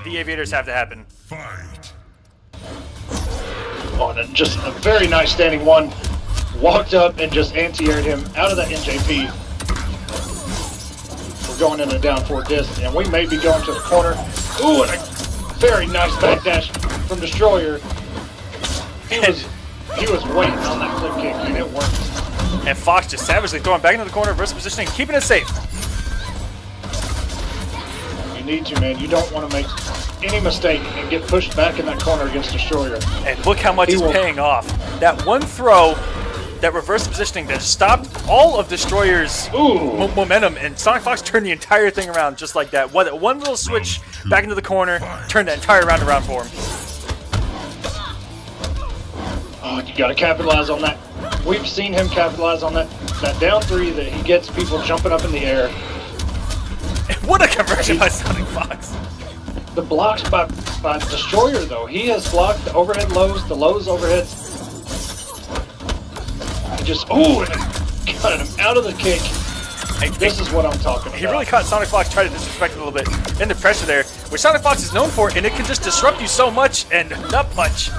the aviators have to happen. Fight. Oh, and just a very nice standing one. Walked up and just anti-aired him out of that NJP. We're going in a down 4 disc, and we may be going to the corner. Ooh, and a very nice backdash from Destroyer. He was waiting on that flip kick, and it worked. And Fox just savagely throwing back into the corner, reverse positioning, keeping it safe. You need to, man. You don't want to make any mistake and get pushed back in that corner against Destroyer. And look how much is paying off. That one throw, that reverse positioning that stopped all of Destroyer's momentum, and SonicFox turned the entire thing around just like that. One little switch back into the corner, turned the entire round around for him. Oh, you got to capitalize on that. We've seen him capitalize on that down 3 that he gets people jumping up in the air. What a conversion by SonicFox. The blocks by Destroyer, though. He has blocked the overhead lows, the lows overheads. Just, and got him out of the kick. This is what I'm talking about. He really caught SonicFox try to disrespect a little bit in the pressure there, which SonicFox is known for, and it can just disrupt you so much, and nut punch.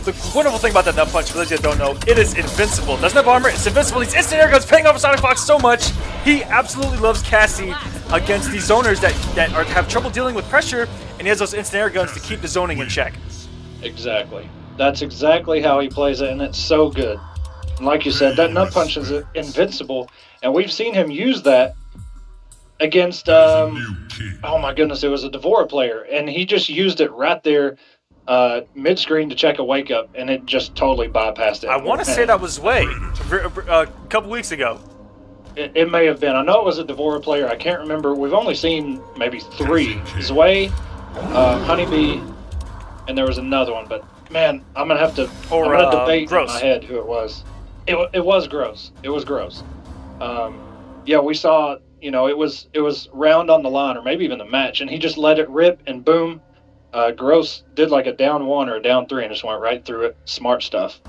The wonderful thing about that nut punch, for those of you that don't know, it is invincible. Doesn't have armor, it's invincible. These instant air guns paying off for SonicFox so much. He absolutely loves Cassie against these zoners that have trouble dealing with pressure, and he has those instant air guns to keep the zoning in check. Exactly. That's exactly how he plays it, and it's so good. And like you said, that nut punch is invincible, and we've seen him use that against, oh my goodness, it was a Devora player, and he just used it right there mid-screen to check a wake-up, and it just totally bypassed it. I want to say that was Way a couple weeks ago. It may have been. I know it was a Devora player. I can't remember. We've only seen maybe 3. Zwei, Honeybee, and there was another one, but man, I'm gonna have to debate Gross. in my head who it was. It was Gross. It was Gross. Yeah, we saw. It was round on the line, or maybe even the match, and he just let it rip, and boom, Gross did like a down 1 or a down 3, and just went right through it. Smart stuff.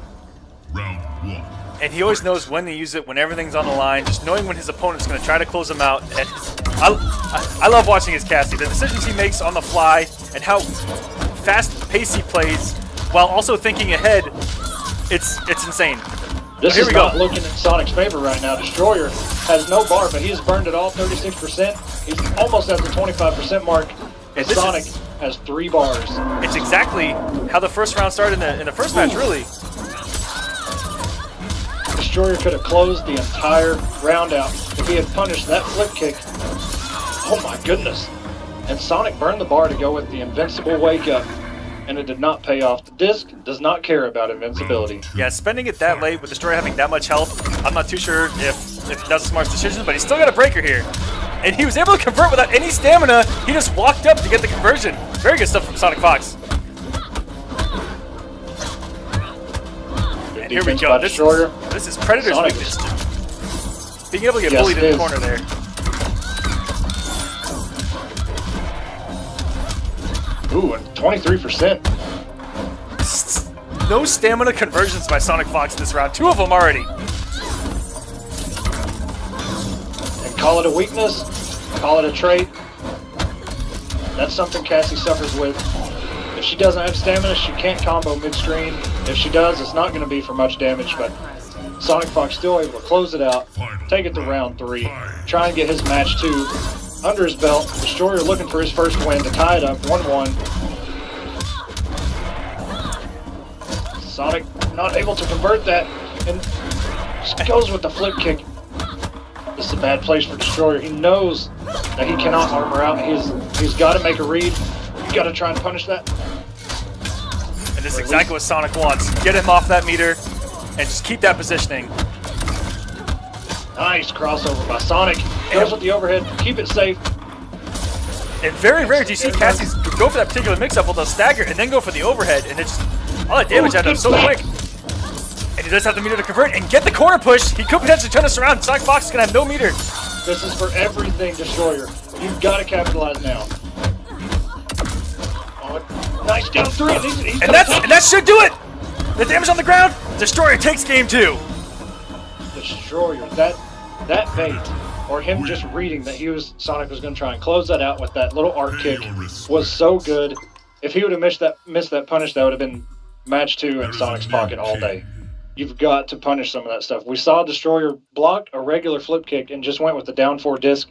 Round 1. And he always knows when to use it, when everything's on the line, just knowing when his opponent's going to try to close him out. And I love watching his Cassie. The decisions he makes on the fly, and how fast-paced he plays, while also thinking ahead, it's insane. This is not looking in Sonic's favor right now. Destroyer has no bar, but he's burned it all, 36%. He's almost at the 25% mark, and Sonic has 3 bars. It's exactly how the first round started in the first match, really. Destroyer could have closed the entire round out if he had punished that flip kick. Oh my goodness. And Sonic burned the bar to go with the invincible wake up, and it did not pay off. The disc does not care about invincibility. Yeah, spending it that late with Destroyer having that much health, I'm not too sure if he does a smart decision, but he's still got a breaker here. And he was able to convert without any stamina. He just walked up to get the conversion. Very good stuff from SonicFox. And here we go. This is Predator's weakness. Being able to get bullied in the corner there. Ooh, and 23%. No stamina conversions by SonicFox this round. 2 of them already. And call it a weakness, call it a trait. That's something Cassie suffers with. If she doesn't have stamina, she can't combo mid-screen. If she does, it's not going to be for much damage, but SonicFox still able to close it out, take it to round 3, try and get his match 2 under his belt. Destroyer looking for his first win to tie it up, 1-1. Sonic not able to convert that, and just goes with the flip kick. This is a bad place for Destroyer. He knows that he cannot armor out. He's got to make a read. You got to try and punish that. And this is exactly what Sonic wants. Get him off that meter and just keep that positioning. Nice crossover by Sonic. Goes with the overhead. Keep it safe. And very rare do you see Cassie's go for that particular mix-up with a stagger and then go for the overhead, and it's all that damage out of him so quick. And he does have the meter to convert and get the corner push. He could potentially turn this around. SonicFox is going to have no meter. This is for everything, Destroyer. You've got to capitalize now. Oh, nice down 3. And that should do it. The damage on the ground. Destroyer takes game 2. Destroyer. That bait or him just reading that Sonic was going to try and close that out with that little arc kick was so good. If he would have missed that punish, that would have been match 2 in Sonic's pocket all day. You've got to punish some of that stuff. We saw Destroyer block a regular flip kick and just went with the down 4 disc.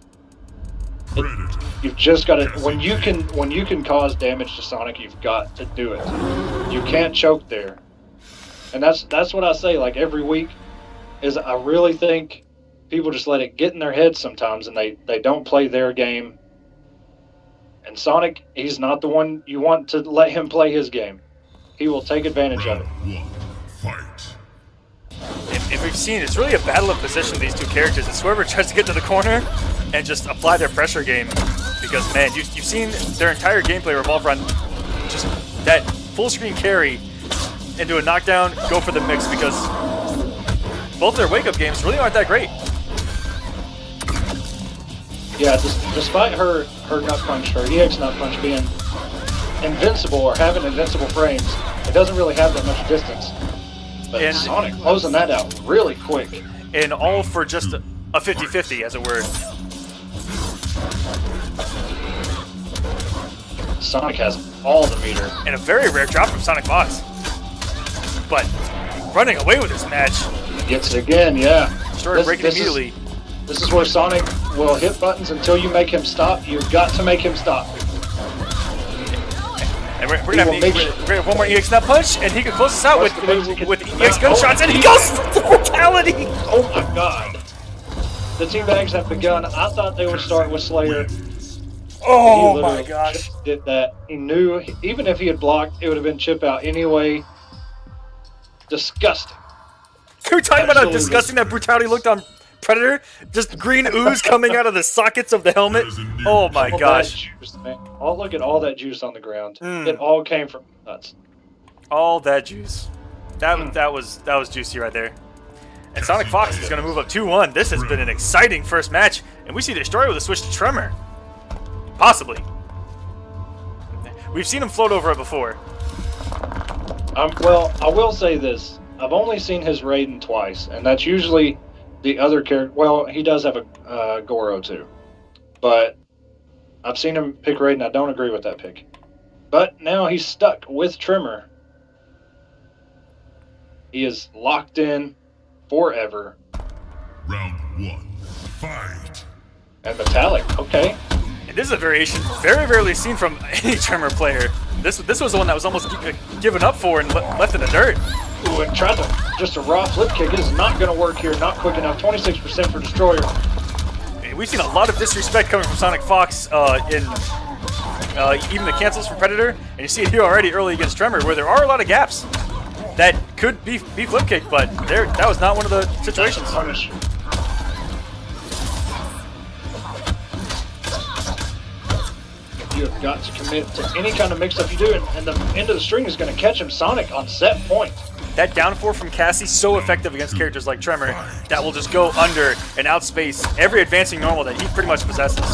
You've just got to when you can cause damage to Sonic, you've got to do it. You can't choke there, and that's what I say. Like every week, is I really think people just let it get in their heads sometimes, and they don't play their game. And Sonic, he's not the one you want to let him play his game. He will take advantage of it. Fight. And we've seen it's really a battle of position, these two characters. It's whoever tries to get to the corner and just apply their pressure game. Because, man, you've seen their entire gameplay revolve around just that full screen carry into a knockdown, go for the mix, because both their wake-up games really aren't that great. Yeah, despite her nut punch, her EX nut punch being invincible or having invincible frames, it doesn't really have that much distance. But And- Sonic closing that out really quick. And all for just a 50-50, as it were. Sonic has all the meter. And a very rare drop from SonicFox. But running away with this match. Gets it again, yeah. Started breaking immediately. This is where Sonic will hit buttons until you make him stop. You've got to make him stop. And we're gonna have one more EX nut punch, and he can close us out with EX gunshots, and he goes for the brutality! Oh my god. The teabags have begun. I thought they would start with Slayer. Oh my gosh. Did that. He knew, even if he had blocked, it would have been chip out anyway. Disgusting. We were talking about how disgusting that brutality looked on Predator. Just green ooze coming out of the sockets of the helmet. Oh my gosh. Juice, man. Oh, look at all that juice on the ground. It all came from nuts. All that juice. That was juicy right there. And SonicFox is going to move up 2-1. This has been an exciting first match, and we see Destroyer with a switch to Tremor. Possibly. We've seen him float over it before. Well, I will say this. I've only seen his Raiden twice, and that's usually the other character. Well, he does have a Goro too. But I've seen him pick Raiden. I don't agree with that pick. But now he's stuck with Tremor. He is locked in forever. Round 1. Fight. And Metallic, okay. And this is a variation very rarely seen from any Tremor player. This was the one that was almost given up for and left in the dirt. Ooh, and tried to just a raw flip kick. It is not going to work here. Not quick enough. 26% for Destroyer. We've seen a lot of disrespect coming from SonicFox in even the cancels from Predator, and you see it here already early against Tremor, where there are a lot of gaps that could be flip kicked, but that was not one of the situations. Punish. You have got to commit to any kind of mix-up you do, and the end of the string is going to catch him. Sonic on set point. That down 4 from Cassie, so effective against characters like Tremor, that will just go under and outspace every advancing normal that he pretty much possesses.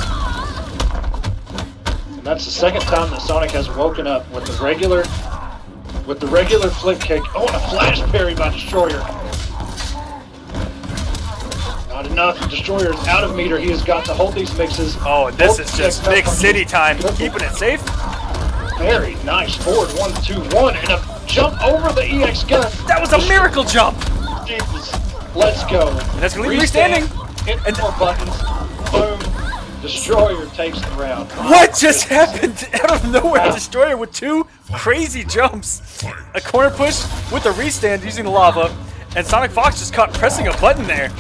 And that's the second time that Sonic has woken up with the regular flip kick. Oh, and a flash parry by Destroyer. Not enough. Destroyer is out of meter. He has got to hold these mixes. Oh, and this is just Mix City time, keeping it safe. Very nice. Forward 1-2-1 and a jump over the EX gun. That was a miracle jump. Jesus. Let's go. And that's going to leave me standing. Hit more buttons. Boom. Destroyer takes the round. What just happened out of nowhere? Destroyer with 2 crazy jumps. A corner push with a restand using the lava, and SonicFox just caught pressing a button there.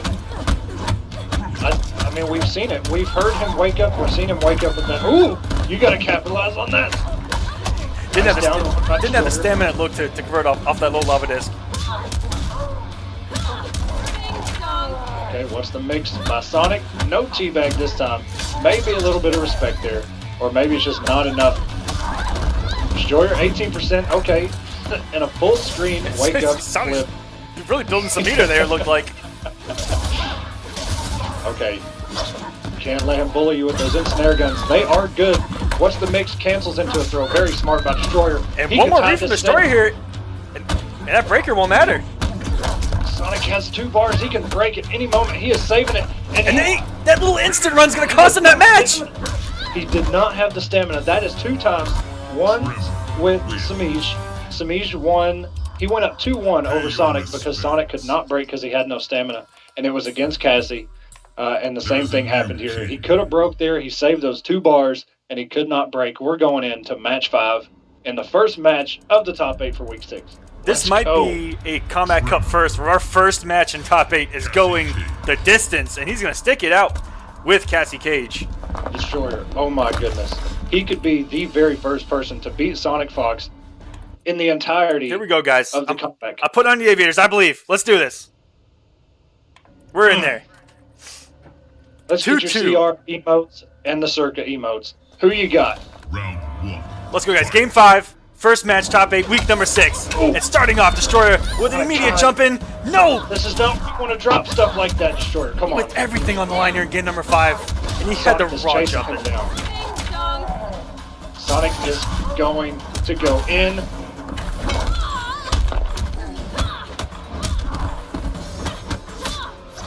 I mean, we've seen it. We've heard him wake up. We've seen him wake up with that. Ooh, you got to capitalize on that. Didn't have the stamina look to convert off that low lava disc. Okay, what's the mix by Sonic? No teabag this time. Maybe a little bit of respect there. Or maybe it's just not enough. Destroyer, 18%. Okay. And a full screen wake up Sonic's flip. really building some meter there, it looked like. Okay. Can't let him bully you with those instant air guns. They are good. What's the mix? Cancels into a throw. Very smart by Destroyer. And one more read from Destroyer here, and that breaker won't matter. Sonic has 2 bars. He can break at any moment. He is saving it. And that little instant run's going to cost him that match. He did not have the stamina. That is 2 times. One with Samij. Samij won. He went up 2-1 over Sonic because Sonic could not break because he had no stamina. And it was against Cassie. And the same thing happened here. He could have broke there. He saved those 2 bars, and he could not break. We're going into match 5 in the first match of the top 8 for week 6. This might be a Kombat Cup first, where our first match in top 8 is going the distance, and he's going to stick it out with Cassie Cage. Destroyer. Oh my goodness. He could be the very first person to beat SonicFox in the entirety. Here we go, guys. Of the comeback. I put on the aviators, I believe. Let's do this. We're in there. Let's get your CR emotes and the Circa emotes. Who you got? Round 1. Let's go, guys. Game 5. First match, top 8, week number 6. And starting off, Destroyer with an immediate jump in. No! This is not you want to drop stuff like that, Destroyer. Come on. With everything on the line here in game number 5. And he had the raw jump in. Sonic is going to go in.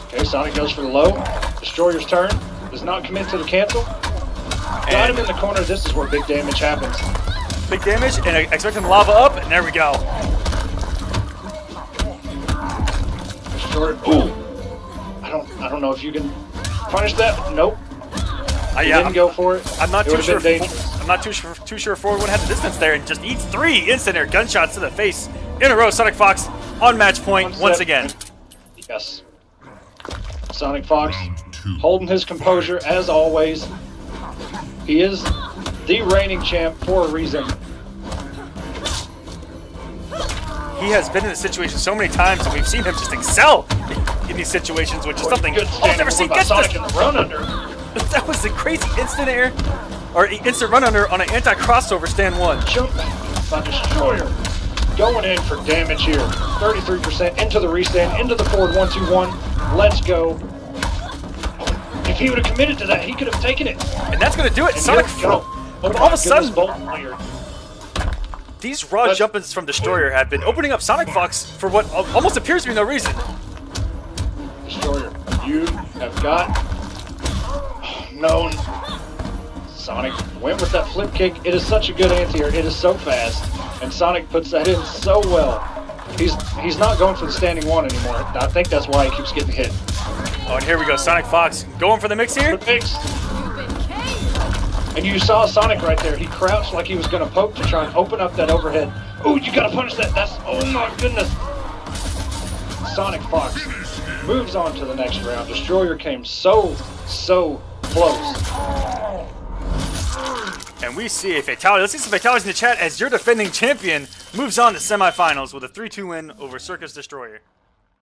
Okay, Sonic goes for the low. Destroyer's turn. Does not commit to the cancel. Got him in the corner. This is where big damage happens. Big damage, and I expect him to lava up, and there we go. Destroyer. Ooh. I don't know if you can punish that. Nope. He didn't go for it. I'm not It too would've sure. been dangerous. I'm not too sure Ford would have the distance there, and just eats 3 instant air gunshots to the face in a row. SonicFox on match point once again. Yes. SonicFox holding his composure as always. He is the reigning champ for a reason. He has been in this situation so many times, and we've seen him just excel in these situations, which is something I've never seen. Get Sonic in the run under. That was a crazy instant air, or instant run under on an anti-crossover stand 1. Jump by Destroyer. Going in for damage here. 33% into the restand, into the forward 1-2-1. Let's go. If he would have committed to that, he could have taken it. And that's going to do it. And Sonic, all of a sudden, these raw jump-ins from Destroyer have been opening up SonicFox for what almost appears to be no reason. Destroyer, you have got known. Sonic went with that flip kick. It is such a good anti-air. It is so fast. And Sonic puts that in so well. He's not going for the standing 1 anymore. I think that's why he keeps getting hit. Oh, and here we go. SonicFox going for the mix here. The mix. And you saw Sonic right there. He crouched like he was going to poke to try and open up that overhead. Oh, you got to punish that. That's, oh my goodness. SonicFox moves on to the next round. Destroyer came so close. And we see a fatality. Let's see some fatalities in the chat as your defending champion moves on to semifinals with a 3-2 win over Circus Destroyer.